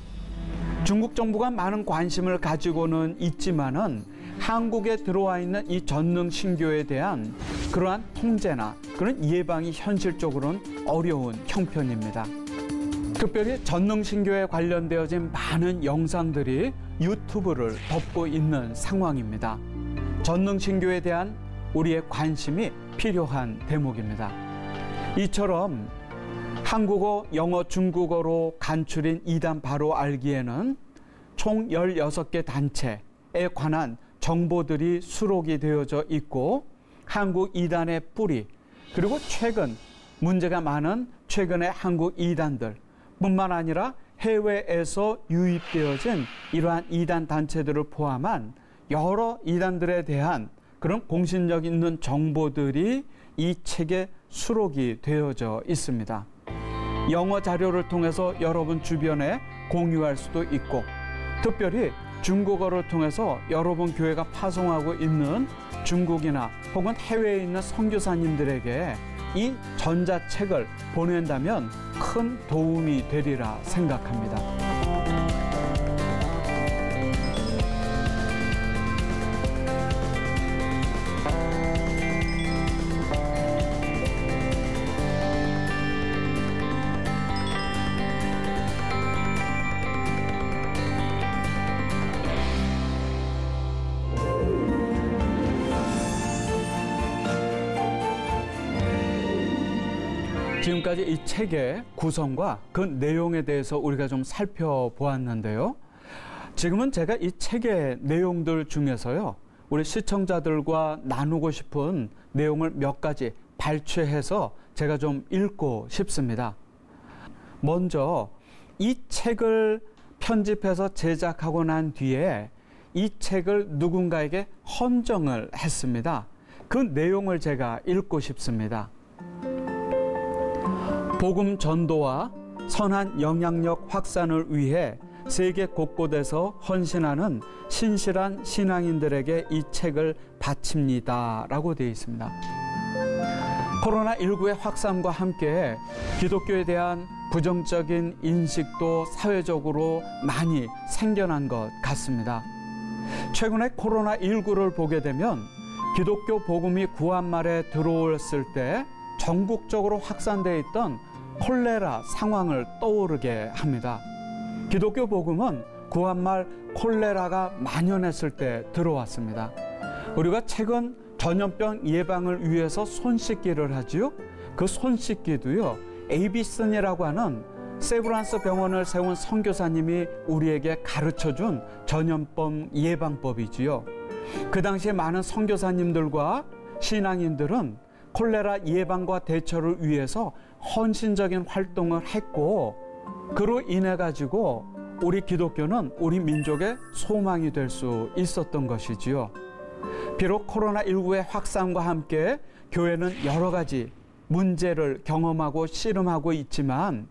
중국 정부가 많은 관심을 가지고는 있지만은 한국에 들어와 있는 이 전능신교에 대한 그러한 통제나 그런 예방이 현실적으로는 어려운 형편입니다. 특별히 전능신교에 관련되어진 많은 영상들이 유튜브를 덮고 있는 상황입니다. 전능신교에 대한 우리의 관심이 필요한 대목입니다. 이처럼 한국어, 영어, 중국어로 간추린 이단 바로 알기에는 총 16개 단체에 관한 정보들이 수록이 되어져 있고, 한국 이단의 뿌리, 그리고 최근 문제가 많은 최근의 한국 이단들 뿐만 아니라 해외에서 유입되어진 이러한 이단 단체들을 포함한 여러 이단들에 대한 그런 공신력 있는 정보들이 이 책에 수록이 되어져 있습니다. 영어 자료를 통해서 여러분 주변에 공유할 수도 있고, 특별히 중국어를 통해서 여러분 교회가 파송하고 있는 중국이나 혹은 해외에 있는 선교사님들에게 이 전자책을 보낸다면 큰 도움이 되리라 생각합니다. 지금까지 이 책의 구성과 그 내용에 대해서 우리가 좀 살펴보았는데요. 지금은 제가 이 책의 내용들 중에서요, 우리 시청자들과 나누고 싶은 내용을 몇 가지 발췌해서 제가 좀 읽고 싶습니다. 먼저 이 책을 편집해서 제작하고 난 뒤에 이 책을 누군가에게 헌정을 했습니다. 그 내용을 제가 읽고 싶습니다. 복음 전도와 선한 영향력 확산을 위해 세계 곳곳에서 헌신하는 신실한 신앙인들에게 이 책을 바칩니다 라고 되어 있습니다. 코로나19의 확산과 함께 기독교에 대한 부정적인 인식도 사회적으로 많이 생겨난 것 같습니다. 최근에 코로나19를 보게 되면 기독교 복음이 구한말에 들어왔을 때 전국적으로 확산되어 있던 콜레라 상황을 떠오르게 합니다. 기독교 복음은 구한말 콜레라가 만연했을 때 들어왔습니다. 우리가 최근 전염병 예방을 위해서 손 씻기를 하지요. 그 손 씻기도요, 에이비슨이라고 하는 세브란스 병원을 세운 선교사님이 우리에게 가르쳐준 전염병 예방법이지요. 그 당시에 많은 선교사님들과 신앙인들은 콜레라 예방과 대처를 위해서 헌신적인 활동을 했고, 그로 인해 가지고 우리 기독교는 우리 민족의 소망이 될 수 있었던 것이지요. 비록 코로나19의 확산과 함께 교회는 여러 가지 문제를 경험하고 씨름하고 있지만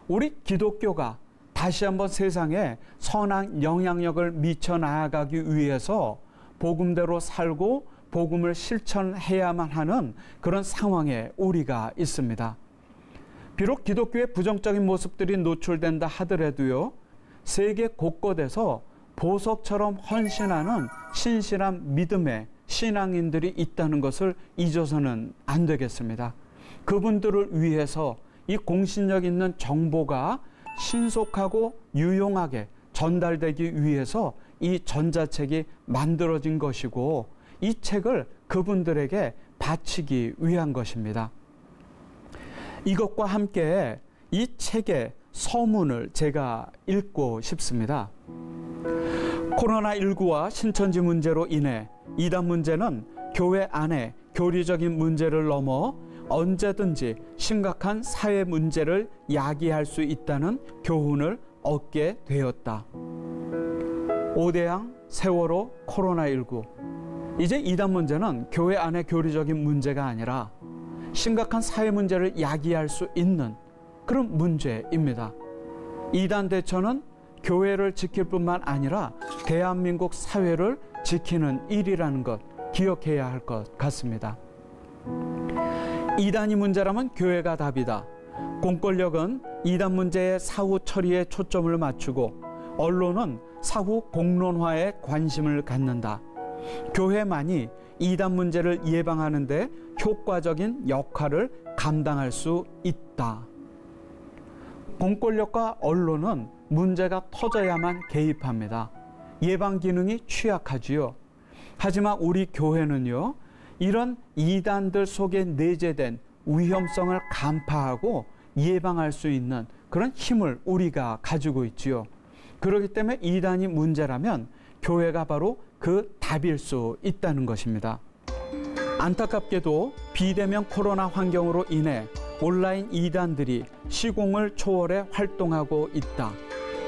우리 기독교가 다시 한번 세상에 선한 영향력을 미쳐 나아가기 위해서 복음대로 살고 복음을 실천해야만 하는 그런 상황에 우리가 있습니다. 비록 기독교의 부정적인 모습들이 노출된다 하더라도요, 세계 곳곳에서 보석처럼 헌신하는 신실한 믿음의 신앙인들이 있다는 것을 잊어서는 안 되겠습니다. 그분들을 위해서 이 공신력 있는 정보가 신속하고 유용하게 전달되기 위해서 이 전자책이 만들어진 것이고 이 책을 그분들에게 바치기 위한 것입니다. 이것과 함께 이 책의 서문을 제가 읽고 싶습니다. 코로나19와 신천지 문제로 인해 이단 문제는 교회 안에 교리적인 문제를 넘어 언제든지 심각한 사회 문제를 야기할 수 있다는 교훈을 얻게 되었다. 오대양, 세월호, 코로나19. 이제 이단 문제는 교회 안의 교리적인 문제가 아니라 심각한 사회 문제를 야기할 수 있는 그런 문제입니다. 이단 대처는 교회를 지킬 뿐만 아니라 대한민국 사회를 지키는 일이라는 것 기억해야 할 것 같습니다. 이단이 문제라면 교회가 답이다. 공권력은 이단 문제의 사후 처리에 초점을 맞추고 언론은 사후 공론화에 관심을 갖는다. 교회만이 이단 문제를 예방하는 데 효과적인 역할을 감당할 수 있다. 공권력과 언론은 문제가 터져야만 개입합니다. 예방 기능이 취약하지요. 하지만 우리 교회는요, 이런 이단들 속에 내재된 위험성을 간파하고 예방할 수 있는 그런 힘을 우리가 가지고 있지요. 그렇기 때문에 이단이 문제라면 교회가 바로 그 답일 수 있다는 것입니다. 안타깝게도 비대면 코로나 환경으로 인해 온라인 이단들이 시공을 초월해 활동하고 있다.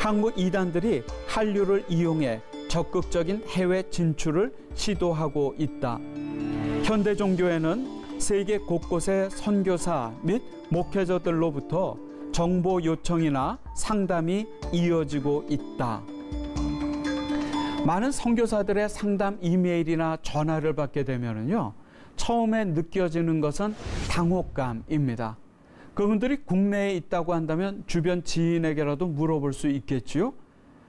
한국 이단들이 한류를 이용해 적극적인 해외 진출을 시도하고 있다. 현대 종교에는 세계 곳곳의 선교사 및 목회자들로부터 정보 요청이나 상담이 이어지고 있다. 많은 선교사들의 상담 이메일이나 전화를 받게 되면요, 처음에 느껴지는 것은 당혹감입니다. 그분들이 국내에 있다고 한다면 주변 지인에게라도 물어볼 수 있겠지요.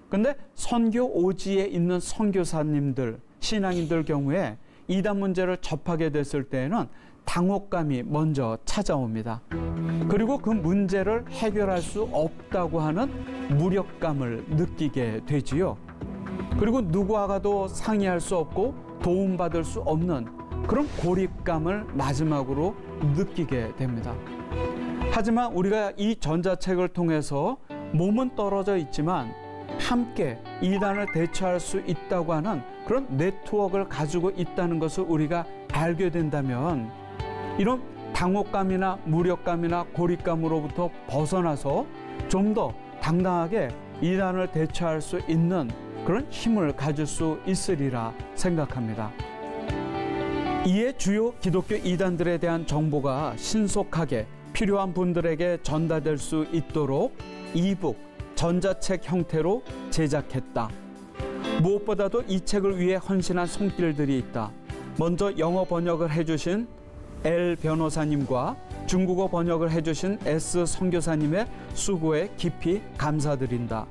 근데 선교 오지에 있는 선교사님들, 신앙인들 경우에 이단 문제를 접하게 됐을 때에는 당혹감이 먼저 찾아옵니다. 그리고 그 문제를 해결할 수 없다고 하는 무력감을 느끼게 되지요. 그리고 누구와도 상의할 수 없고 도움받을 수 없는 그런 고립감을 마지막으로 느끼게 됩니다. 하지만 우리가 이 전자책을 통해서 몸은 떨어져 있지만 함께 이단을 대처할 수 있다고 하는 그런 네트워크를 가지고 있다는 것을 우리가 알게 된다면 이런 당혹감이나 무력감이나 고립감으로부터 벗어나서 좀 더 당당하게 이단을 대처할 수 있는 그런 힘을 가질 수 있으리라 생각합니다. 이에 주요 기독교 이단들에 대한 정보가 신속하게 필요한 분들에게 전달될 수 있도록 이북, 전자책 형태로 제작했다. 무엇보다도 이 책을 위해 헌신한 손길들이 있다. 먼저 영어 번역을 해주신 L 변호사님과 중국어 번역을 해주신 S 선교사님의 수고에 깊이 감사드린다.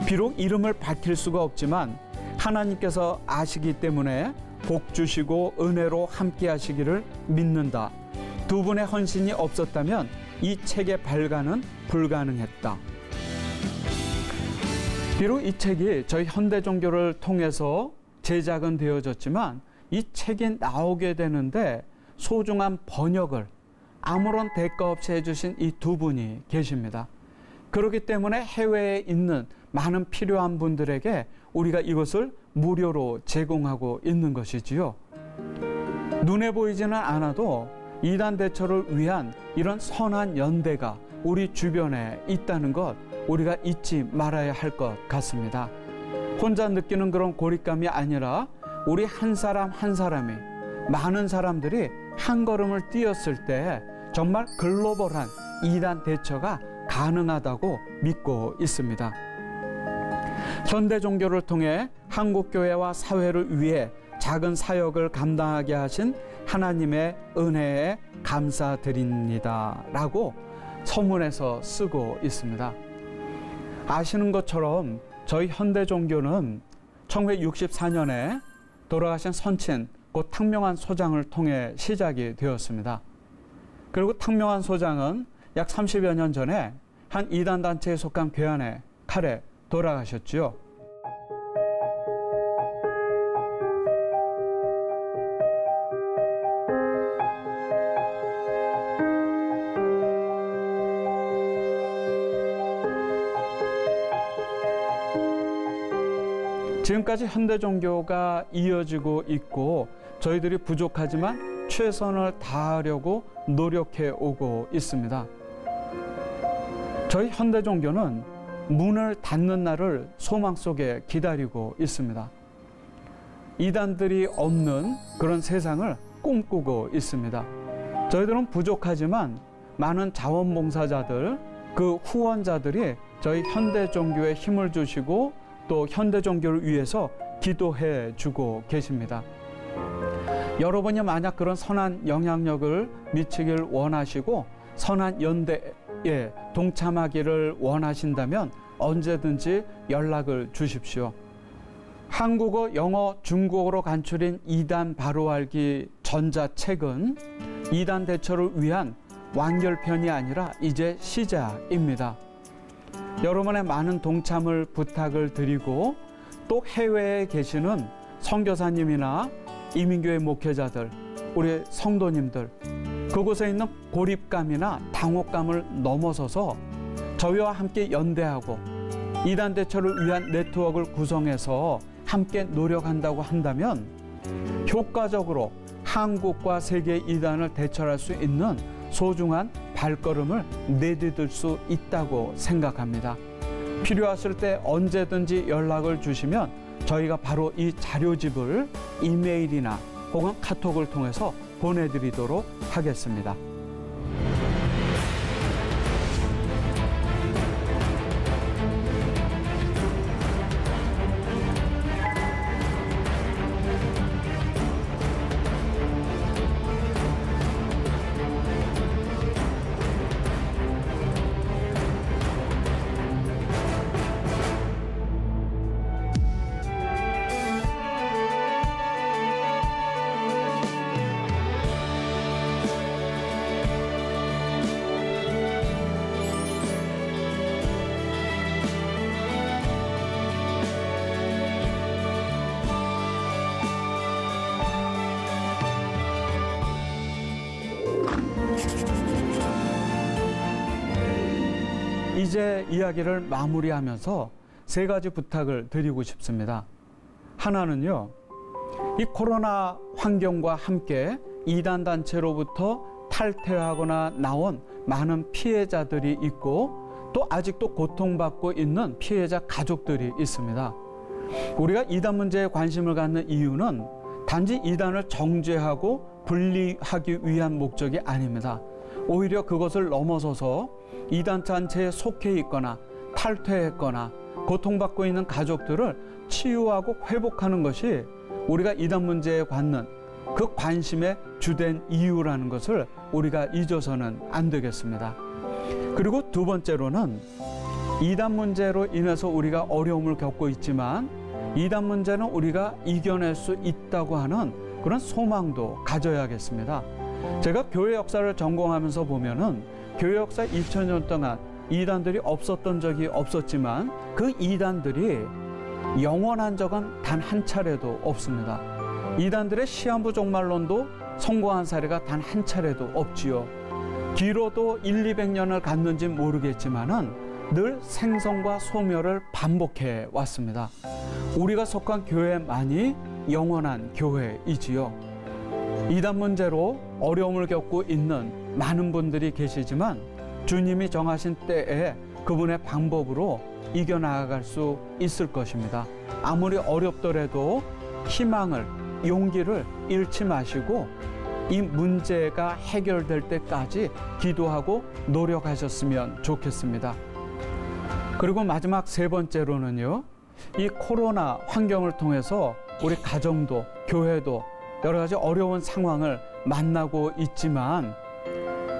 비록 이름을 밝힐 수가 없지만 하나님께서 아시기 때문에 복 주시고 은혜로 함께 하시기를 믿는다. 두 분의 헌신이 없었다면 이 책의 발간은 불가능했다. 비록 이 책이 저희 현대 종교를 통해서 제작은 되어졌지만 이 책이 나오게 되는데 소중한 번역을 아무런 대가 없이 해주신 이 두 분이 계십니다. 그렇기 때문에 해외에 있는 많은 필요한 분들에게 우리가 이것을 무료로 제공하고 있는 것이지요. 눈에 보이지는 않아도 이단 대처를 위한 이런 선한 연대가 우리 주변에 있다는 것 우리가 잊지 말아야 할 것 같습니다. 혼자 느끼는 그런 고립감이 아니라 우리 한 사람 한 사람이 많은 사람들이 한 걸음을 뛰었을 때 정말 글로벌한 이단 대처가 가능하다고 믿고 있습니다. 현대 종교를 통해 한국 교회와 사회를 위해 작은 사역을 감당하게 하신 하나님의 은혜에 감사드립니다. 라고 서문에서 쓰고 있습니다. 아시는 것처럼 저희 현대 종교는 1964년에 돌아가신 선친 곧 탕명환 소장을 통해 시작이 되었습니다. 그리고 탕명환 소장은 약 30여 년 전에 한 이단 단체에 속한 괴한의 칼에 돌아가셨지요. 지금까지 현대 종교가 이어지고 있고 저희들이 부족하지만 최선을 다하려고 노력해 오고 있습니다. 저희 현대 종교는 문을 닫는 날을 소망 속에 기다리고 있습니다. 이단들이 없는 그런 세상을 꿈꾸고 있습니다. 저희들은 부족하지만 많은 자원봉사자들, 그 후원자들이 저희 현대 종교에 힘을 주시고 또 현대 종교를 위해서 기도해 주고 계십니다. 여러분이 만약 그런 선한 영향력을 미치길 원하시고 선한 연대에 동참하기를 원하신다면 언제든지 연락을 주십시오. 한국어, 영어, 중국어로 간추린 이단 바로 알기 전자책은 이단 대처를 위한 완결편이 아니라 이제 시작입니다. 여러분의 많은 동참을 부탁을 드리고 또 해외에 계시는 선교사님이나 이민교회 목회자들, 우리 성도님들, 그곳에 있는 고립감이나 당혹감을 넘어서서 저희와 함께 연대하고 이단 대처를 위한 네트워크를 구성해서 함께 노력한다고 한다면 효과적으로 한국과 세계 이단을 대처할 수 있는 소중한 발걸음을 내디딜 수 있다고 생각합니다. 필요하실 때 언제든지 연락을 주시면 저희가 바로 이 자료집을 이메일이나 혹은 카톡을 통해서 보내드리도록 하겠습니다. 이제 이야기를 마무리하면서 세 가지 부탁을 드리고 싶습니다. 하나는요, 이 코로나 환경과 함께 이단 단체로부터 탈퇴하거나 나온 많은 피해자들이 있고 또 아직도 고통받고 있는 피해자 가족들이 있습니다. 우리가 이단 문제에 관심을 갖는 이유는 단지 이단을 정죄하고 분리하기 위한 목적이 아닙니다. 오히려 그것을 넘어서서 이단 단체에 속해 있거나 탈퇴했거나 고통받고 있는 가족들을 치유하고 회복하는 것이 우리가 이단 문제에 갖는 그 관심의 주된 이유라는 것을 우리가 잊어서는 안 되겠습니다. 그리고 두 번째로는 이단 문제로 인해서 우리가 어려움을 겪고 있지만 이단 문제는 우리가 이겨낼 수 있다고 하는 그런 소망도 가져야겠습니다. 제가 교회 역사를 전공하면서 보면은 교회 역사 2000년 동안 이단들이 없었던 적이 없었지만 그 이단들이 영원한 적은 단 한 차례도 없습니다. 이단들의 시한부 종말론도 성공한 사례가 단 한 차례도 없지요. 길어도 200년을 갔는지 모르겠지만은 늘 생성과 소멸을 반복해 왔습니다. 우리가 속한 교회만이 영원한 교회이지요. 이단 문제로 어려움을 겪고 있는 많은 분들이 계시지만 주님이 정하신 때에 그분의 방법으로 이겨나갈 수 있을 것입니다. 아무리 어렵더라도 희망을, 용기를 잃지 마시고 이 문제가 해결될 때까지 기도하고 노력하셨으면 좋겠습니다. 그리고 마지막 세 번째로는요, 이 코로나 환경을 통해서 우리 가정도, 교회도 여러 가지 어려운 상황을 만나고 있지만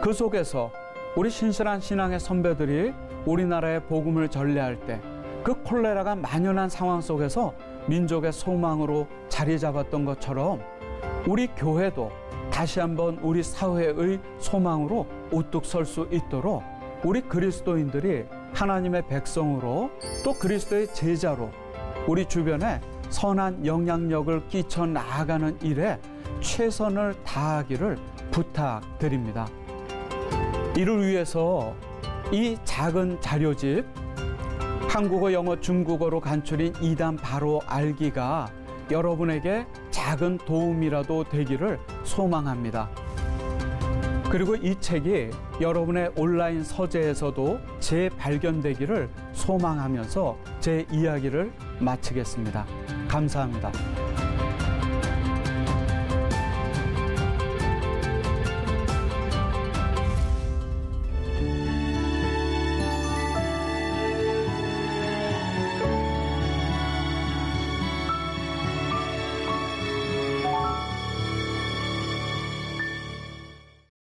그 속에서 우리 신실한 신앙의 선배들이 우리나라의 복음을 전례할 때 그 콜레라가 만연한 상황 속에서 민족의 소망으로 자리 잡았던 것처럼 우리 교회도 다시 한번 우리 사회의 소망으로 우뚝 설 수 있도록 우리 그리스도인들이 하나님의 백성으로 또 그리스도의 제자로 우리 주변에 선한 영향력을 끼쳐 나아가는 일에 최선을 다하기를 부탁드립니다. 이를 위해서 이 작은 자료집 한국어, 영어, 중국어로 간추린 이단 바로 알기가 여러분에게 작은 도움이라도 되기를 소망합니다. 그리고 이 책이 여러분의 온라인 서재에서도 재발견되기를 소망하면서 제 이야기를 마치겠습니다. 감사합니다.